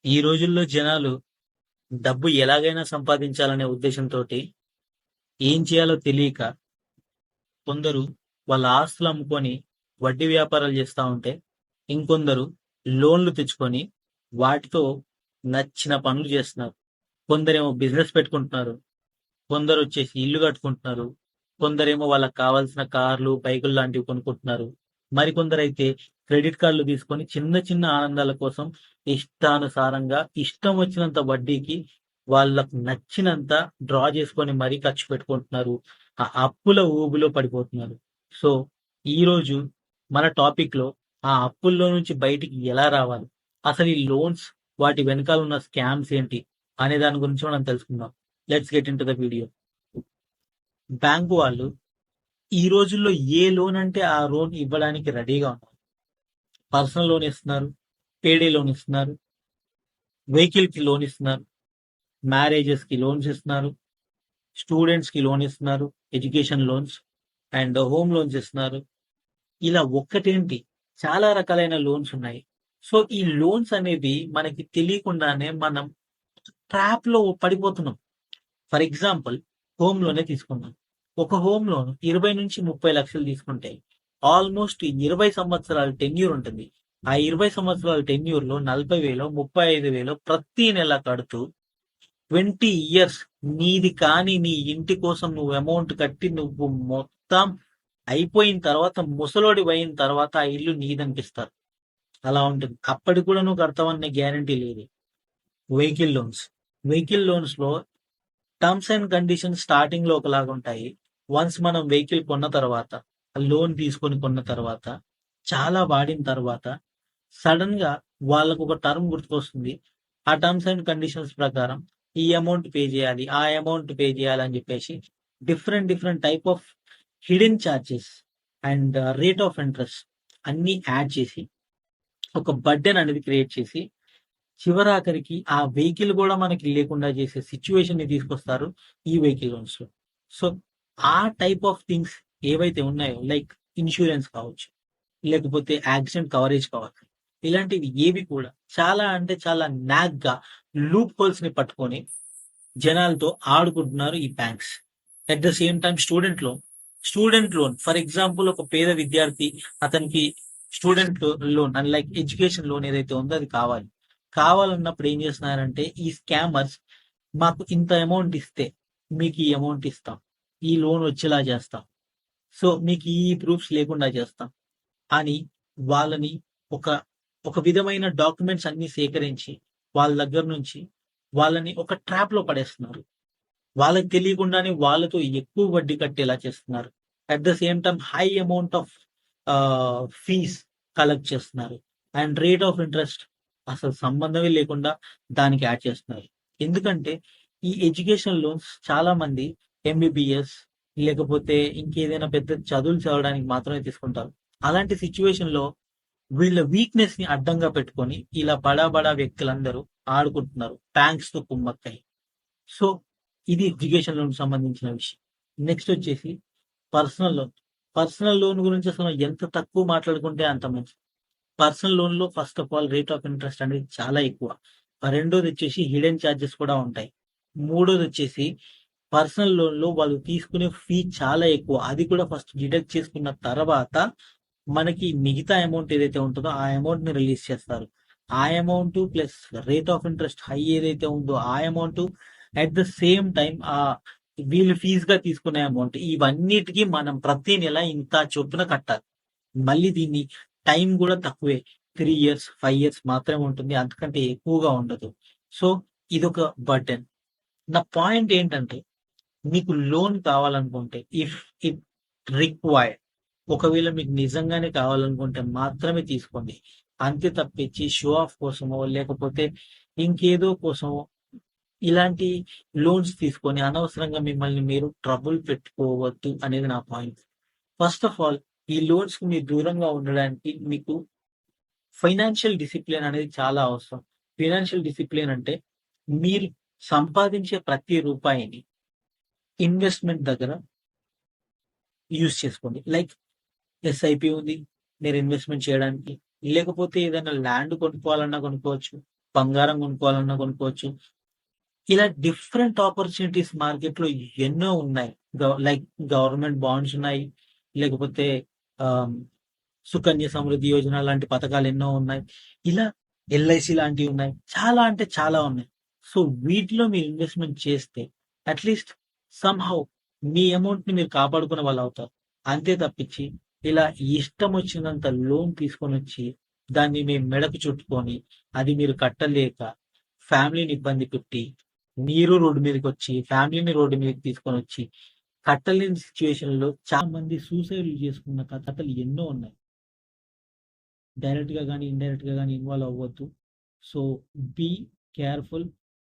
ఈ రోజుల్లో జనాలు డబ్బు ఎలాగైనా సంపాదించాలనే ఉద్దేశంతోటి ఏం చేయాలో తెలియక కొందరు వాళ్ళ ఆస్తులు అమ్ముకొని వడ్డీ వ్యాపారాలు చేస్తా ఉంటే, ఇంకొందరు లోన్లు తెచ్చుకొని వాటితో నచ్చిన పనులు చేస్తున్నారు. కొందరేమో బిజినెస్ పెట్టుకుంటున్నారు. కొందరొచ్చేసి ఇల్లు కట్టుకుంటున్నారు. కొందరేమో వాళ్ళకి కావాల్సిన కార్లు, బైకులు లాంటివి కొనుక్కుంటున్నారు. మరికొందరైతే క్రెడిట్ కార్డులు తీసుకొని చిన్న చిన్న ఆనందాల కోసం ఇష్టానుసారంగా ఇష్టం వచ్చినంత వడ్డీకి వాళ్ళకు నచ్చినంత డ్రా చేసుకొని మరీ ఖర్చు పెట్టుకుంటున్నారు. ఆ అప్పుల ఊబిలో పడిపోతున్నారు. సో, ఈరోజు మన టాపిక్‌లో ఆ అప్పుల్లో నుంచి బయటికి ఎలా రావాలి? అసలు ఈ లోన్స్ వాటి వెనకాల ఉన్న స్కామ్స్ ఏంటి? అనే దాని గురించి మనం తెలుసుకుందాం. Let's get into the video. Bank వాళ్ళు ఈ రోజుల్లో ఏ లోన్ అంటే ఆ లోన్ ఇవ్వడానికి రెడీగా ఉన్నారు. పర్సనల్ లోన్ ఇస్తున్నారు, పేడే లోన్ ఇస్తున్నారు, వెహికల్ కి లోన్ ఇస్తున్నారు, మ్యారేజెస్ కి లోన్స్ ఇస్తున్నారు, స్టూడెంట్స్ కి లోన్ ఇస్తున్నారు, education loans and home loans ఇస్తున్నారు. ఇలా ఒక్కటేంటి, చాలా రకాలైన లోన్స్ ఉన్నాయి. సో ఈ లోన్స్ అనేవి మనకి తెలియకుండానే మనం ట్రాప్ లో పడిపోతున్నాం. ఫర్ ఎగ్జాంపుల్, హోమ్ లోనే తీసుకుందాం. ఒక హోమ్ లోన్ 20 నుంచి 30 లక్షలు తీసుకుంటే ఆల్మోస్ట్ 20 సంవత్సరాల టెన్యూర్ ఉంటుంది. ఆ 20 సంవత్సరాల టెన్యూర్ లో 40,000 35,000 ప్రతి నెల కడుతూ 20 ఇయర్స్ నీది కాని నీ ఇంటి కోసం నువ్వు అమౌంట్ కట్టి నువ్వు మొత్తం అయిపోయిన తర్వాత, ముసలోడి అయిన తర్వాత ఆ ఇల్లు నీదనిపిస్తారు. అలా ఉంటుంది. అప్పటికి కూడా నువ్వు కడతావనే గ్యారంటీ లేదు. వెహికల్ లోన్స్ వెహికల్ లోన్స్ లో టర్మ్స్ అండ్ కండిషన్స్ స్టార్టింగ్ లో ఒకలాగా ఉంటాయి. వన్స్ మనం వెహికల్ కొన్న తర్వాత, లోన్ తీసుకొని కొన్న తర్వాత, చాలా వాడిన తర్వాత సడన్ గా వాళ్ళకు ఒక టర్మ్ గుర్తుకొస్తుంది. ఆ టర్మ్స్ అండ్ కండిషన్స్ ప్రకారం ఈ అమౌంట్ పే చేయాలి, ఆ అమౌంట్ పే చేయాలి అని చెప్పేసి different different type of hidden charges and rate of interest అన్ని యాడ్ చేసి ఒక బర్డెన్ అనేది క్రియేట్ చేసి చివరాఖరికి ఆ వెహికల్ కూడా మనకి లేకుండా చేసే సిచ్యువేషన్ ని తీసుకొస్తారు ఈ వెహికల్ లోన్స్ లో. సో ఆ టైప్ ఆఫ్ థింగ్స్ ఏవైతే ఉన్నాయో, లైక్ ఇన్సూరెన్స్ కావచ్చు, లేకపోతే యాక్సిడెంట్ కవరేజ్ కావచ్చు, ఇలాంటివి ఏవి కూడా చాలా అంటే చాలా నాగ్ గా లూప్ హోల్స్ ని పట్టుకొని జనాలతో ఆడుకుంటున్నారు ఈ banks. At the same time student loan for example, ఒక పేద విద్యార్థి, అతనికి student loan and like education loan ఏదైతే ఉందో అది కావాలన్నప్పుడు ఏం చేస్తున్నారంటే ఈ స్కామర్స్, మాకు ఇంత అమౌంట్ ఇస్తే మీకు ఈ అమౌంట్ ఇస్తాం, ఈ లోన్ వచ్చేలా చేస్తాం, సో మీకు ఈ ప్రూఫ్స్ లేకుండా చేస్తాం అని వాళ్ళని ఒక ఒక విధమైన డాక్యుమెంట్స్ అన్ని సేకరించి వాళ్ళ దగ్గర నుంచి వాళ్ళని ఒక ట్రాప్ లో పడేస్తున్నారు. వాళ్ళకి తెలియకుండానే వాళ్ళతో ఎక్కువ వడ్డీ కట్టేలా చేస్తున్నారు. At the same time high amount of fees collect చేస్తున్నారు. అండ్ రేట్ ఆఫ్ ఇంట్రెస్ట్ అసలు సంబంధమే లేకుండా దానికి యాడ్ చేస్తున్నారు. ఎందుకంటే ఈ ఎడ్యుకేషన్ లోన్స్ చాలా మంది ఎంబీబీఎస్ లేకపోతే ఇంకేదైనా పెద్ద చదువులు చదవడానికి మాత్రమే తీసుకుంటారు. అలాంటి సిచ్యువేషన్ లో వీళ్ళ వీక్నెస్ ని అడ్డంగా పెట్టుకొని ఇలా బడా బడా వ్యక్తులందరూ ఆడుకుంటున్నారు బ్యాంక్స్ తో కుమ్మక్కై. సో ఇది ఎడ్యుకేషన్ లోన్ సంబంధించిన విషయం. నెక్స్ట్ వచ్చేసి పర్సనల్ లోన్. పర్సనల్ లోన్ గురించి అసలు ఎంత తక్కువ మాట్లాడుకుంటే అంత మంచిది. పర్సనల్ లోన్ లో first of all rate of interest అనేది చాలా ఎక్కువ. రెండోది వచ్చేసి హిడెన్ చార్జెస్ కూడా ఉంటాయి. మూడోది వచ్చేసి పర్సనల్ లోన్ లో వాళ్ళు తీసుకునే ఫీ చాలా ఎక్కువ. అది కూడా ఫస్ట్ డిడక్ట్ చేసుకున్న తర్వాత మనకి మిగతా అమౌంట్ ఏదైతే ఉంటుందో ఆ అమౌంట్ ని రిలీజ్ చేస్తారు. ఆ amount plus rate of interest high ఏదైతే ఉందో ఆ amount, at the same time ఆ వీళ్ళు ఫీజ్ గా తీసుకునే అమౌంట్, ఇవన్నిటికీ మనం ప్రతి నెల ఇంత చొప్పున కట్టాలి. మళ్ళీ దీన్ని టైం కూడా తక్కువే. 3 ఇయర్స్ 5 ఇయర్స్ మాత్రమే ఉంటుంది, అంతకంటే ఎక్కువగా ఉండదు. సో ఇదొక బర్డెన్. నా పాయింట్ ఏంటంటే, మీకు లోన్ కావాలనుకుంటే, ఇఫ్ ఇట్ రిక్వైర్డ్, ఒకవేళ మీకు నిజంగానే కావాలనుకుంటే మాత్రమే తీసుకోండి. అంతే తప్పించి షో ఆఫ్ కోసమో లేకపోతే ఇంకేదో కోసమో ఇలాంటి లోన్స్ తీసుకొని అనవసరంగా మిమ్మల్ని మీరు ట్రబుల్ పెట్టుకోవద్దు అనేది నా పాయింట్. ఫస్ట్ ఆఫ్ ఆల్, ఈ లోన్స్ కి మీరు దూరంగా ఉండడానికి మీకు ఫైనాన్షియల్ డిసిప్లిన్ అనేది చాలా అవసరం. ఫైనాన్షియల్ డిసిప్లిన్ అంటే మీరు సంపాదించే ప్రతి రూపాయిని ఇన్వెస్ట్మెంట్ దగ్గర యూజ్ చేసుకోండి. లైక్ ఎస్ఐపి ఉంది మీరు ఇన్వెస్ట్మెంట్ చేయడానికి, లేకపోతే ఏదైనా ల్యాండ్ కొనుక్కోవాలన్నా కొనుక్కోవచ్చు, బంగారం కొనుక్కోవాలన్నా కొనుక్కోవచ్చు. ఇలా డిఫరెంట్ ఆపర్చునిటీస్ మార్కెట్‌లో ఎన్నో ఉన్నాయి. లైక్ గవర్నమెంట్ బాండ్స్ ఉన్నాయి. లేకపోతే ఆహ్, సుకన్య సమృద్ధి యోజన లాంటి పథకాలు ఎన్నో ఉన్నాయి. ఇలా ఎల్ఐసి లాంటివి ఉన్నాయి. చాలా అంటే చాలా ఉన్నాయి. సో, వీటిలో మీరు ఇన్వెస్ట్‌మెంట్ చేస్తే అట్‌లీస్ట్ సమ్‌హౌ మీ అమౌంట్‌ని మీరు కాపాడుకున్న వాళ్ళవుతారు. అంతే తప్పించి ఇలా ఇష్టమొచ్చినంత లోన్ తీసుకొనొచ్చి దాన్ని మీ మెడకు చుట్టుకొని అది మీరు కట్టలేక ఫ్యామిలీని ఇబ్బంది పెట్టి మీరు రోడ్డు మీదకొచ్చి ఫ్యామిలీని రోడ్డు మీదకి తీసుకొనొచ్చి కట్టలేని సిట్యుయేషన్‌లో చాలా మంది సూసైడ్‌లు చేసుకున్న కథలు ఎన్నో ఉన్నాయి. డైరెక్ట్‌గా గాని, ఇండైరెక్ట్‌గా గాని ఇన్వాల్వ్ అవ్వద్దు. So, be careful.